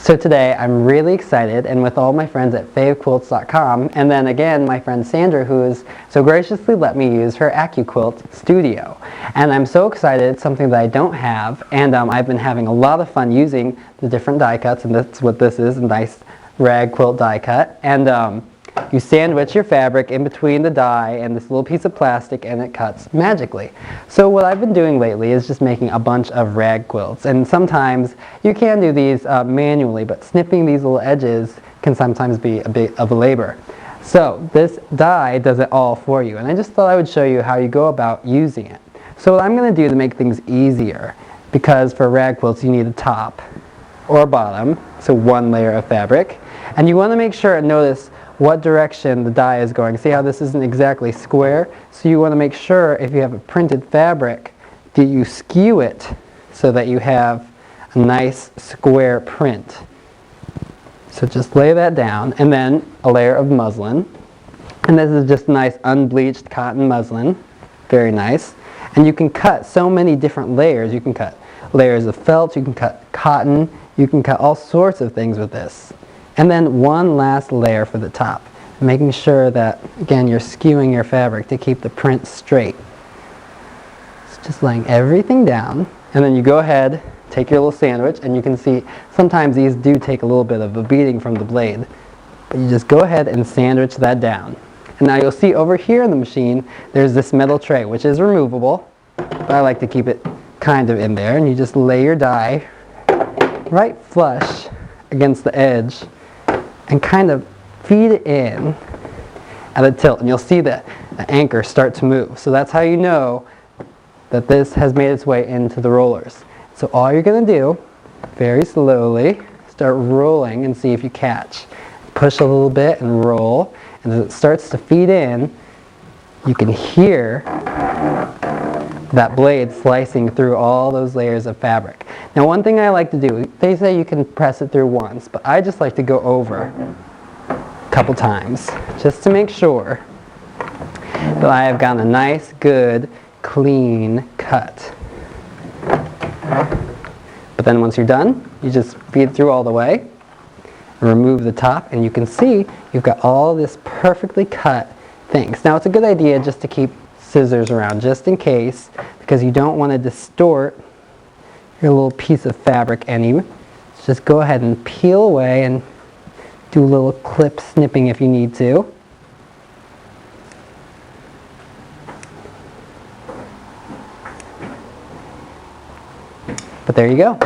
So today I'm really excited, and with all my friends at FaveQuilts.com, and then again my friend Sandra, who has so graciously let me use her Accuquilt studio. And I'm so excited. It's something that I don't have, and I've been having a lot of fun using the different die cuts, and that's what this is, a nice rag quilt die cut. And you sandwich your fabric in between the die and this little piece of plastic, and it cuts magically. So what I've been doing lately is just making a bunch of rag quilts, and sometimes you can do these manually, but snipping these little edges can sometimes be a bit of a labor. So this die does it all for you, and I just thought I would show you how you go about using it. So what I'm going to do to make things easier, because for rag quilts you need a top or a bottom, so one layer of fabric, and you want to make sure and notice what direction the die is going. See how this isn't exactly square? So you want to make sure, if you have a printed fabric, that you skew it so that you have a nice square print. So just lay that down, and then a layer of muslin. And this is just nice unbleached cotton muslin. Very nice. And you can cut so many different layers. You can cut layers of felt, you can cut cotton, you can cut all sorts of things with this. And then one last layer for the top, making sure that, again, you're skewing your fabric to keep the print straight. It's just laying everything down, and then you go ahead, take your little sandwich, and you can see sometimes these do take a little bit of a beating from the blade, but you just go ahead and sandwich that down. And now you'll see over here in the machine, there's this metal tray, which is removable, but I like to keep it kind of in there, and you just lay your die right flush against the edge and kind of feed it in at a tilt, and you'll see that the anchor start to move. So that's how you know that this has made its way into the rollers. So all you're going to do, very slowly, start rolling and see if you catch. Push a little bit and roll, and as it starts to feed in, you can hear that blade slicing through all those layers of fabric. Now one thing I like to do, they say you can press it through once, but I just like to go over a couple times just to make sure that I have gotten a nice, good, clean cut. But then once you're done, you just feed it through all the way, remove the top, and you can see you've got all this perfectly cut things. Now it's a good idea just to keep scissors around just in case, because you don't want to distort your little piece of fabric any. So just go ahead and peel away and do a little clip snipping if you need to. But there you go.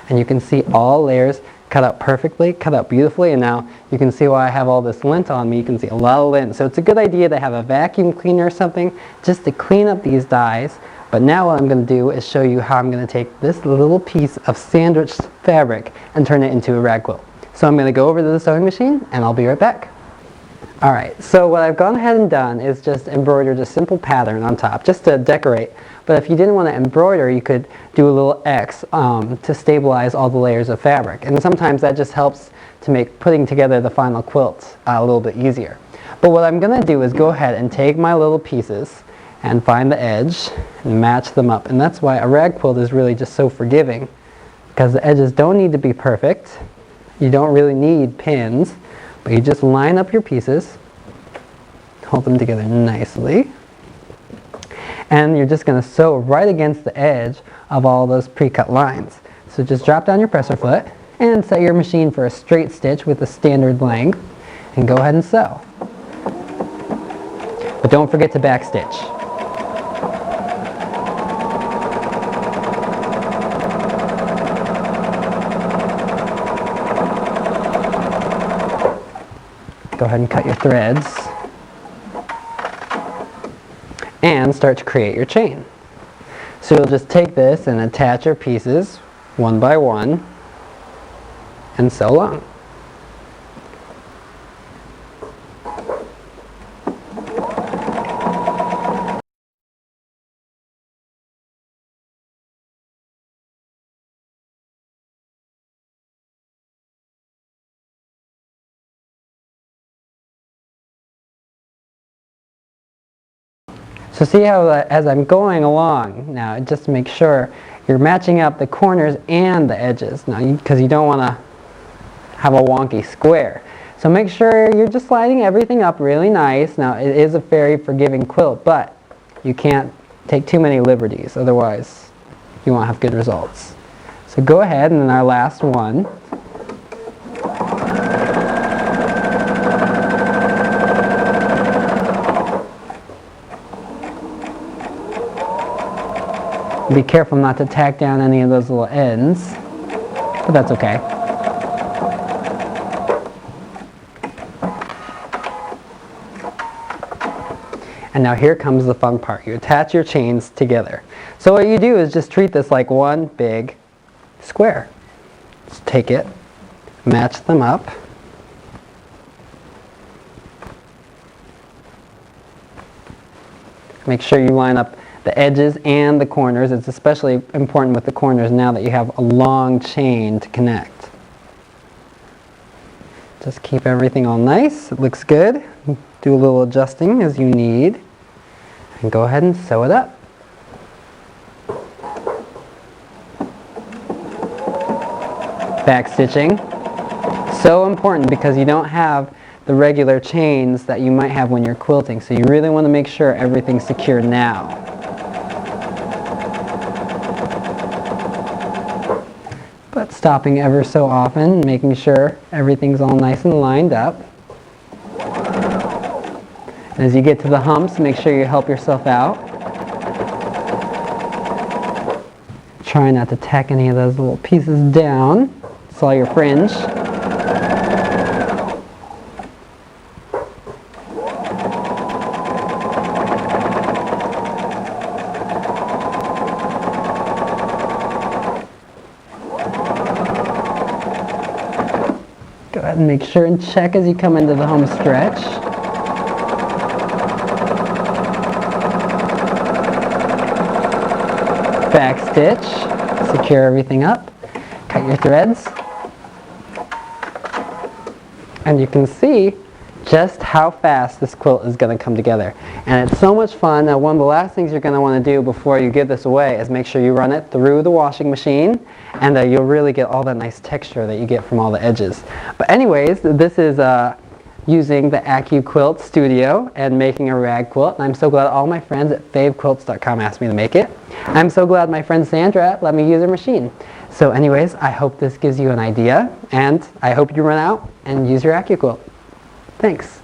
And you can see all layers cut out perfectly, cut out beautifully, and now you can see why I have all this lint on me. You can see a lot of lint. So it's a good idea to have a vacuum cleaner or something just to clean up these dies. But now what I'm going to do is show you how I'm going to take this little piece of sandwiched fabric and turn it into a rag quilt. So I'm going to go over to the sewing machine, and I'll be right back. Alright, so what I've gone ahead and done is just embroidered a simple pattern on top, just to decorate. But if you didn't want to embroider, you could do a little X to stabilize all the layers of fabric. And sometimes that just helps to make putting together the final quilt a little bit easier. But what I'm going to do is go ahead and take my little pieces and find the edge and match them up. And that's why a rag quilt is really just so forgiving, because the edges don't need to be perfect. You don't really need pins, but you just line up your pieces, hold them together nicely, and you're just going to sew right against the edge of all those pre-cut lines. So just drop down your presser foot and set your machine for a straight stitch with a standard length, and go ahead and sew. But don't forget to backstitch. Go ahead and cut your threads and start to create your chain. So you'll just take this and attach your pieces one by one and sew along. So see how as I'm going along now, just make sure you're matching up the corners and the edges. Now, because you don't want to have a wonky square. So make sure you're just lining everything up really nice. Now it is a very forgiving quilt, but you can't take too many liberties, otherwise you won't have good results. So go ahead, and then our last one. Be careful not to tack down any of those little ends, but that's okay. And now here comes the fun part. You attach your chains together. So what you do is just treat this like one big square. Just take it, match them up. Make sure you line up the edges and the corners. It's especially important with the corners now that you have a long chain to connect. Just keep everything all nice. It looks good. Do a little adjusting as you need. And go ahead and sew it up. Back stitching. So important because you don't have the regular chains that you might have when you're quilting. So you really want to make sure everything's secure now. But stopping ever so often, making sure everything's all nice and lined up. And as you get to the humps, make sure you help yourself out. Try not to tack any of those little pieces down. It's all your fringe. Go ahead and make sure and check as you come into the home stretch. Back stitch, secure everything up, cut your threads, and you can see just how fast this quilt is going to come together. And it's so much fun. Now one of the last things you're going to want to do before you give this away is make sure you run it through the washing machine, and you'll really get all that nice texture that you get from all the edges. But anyways, this is using the Accuquilt Studio and making a rag quilt. And I'm so glad all my friends at FaveQuilts.com asked me to make it. I'm so glad my friend Sandra let me use her machine. So anyways, I hope this gives you an idea, and I hope you run out and use your Accuquilt. Thanks.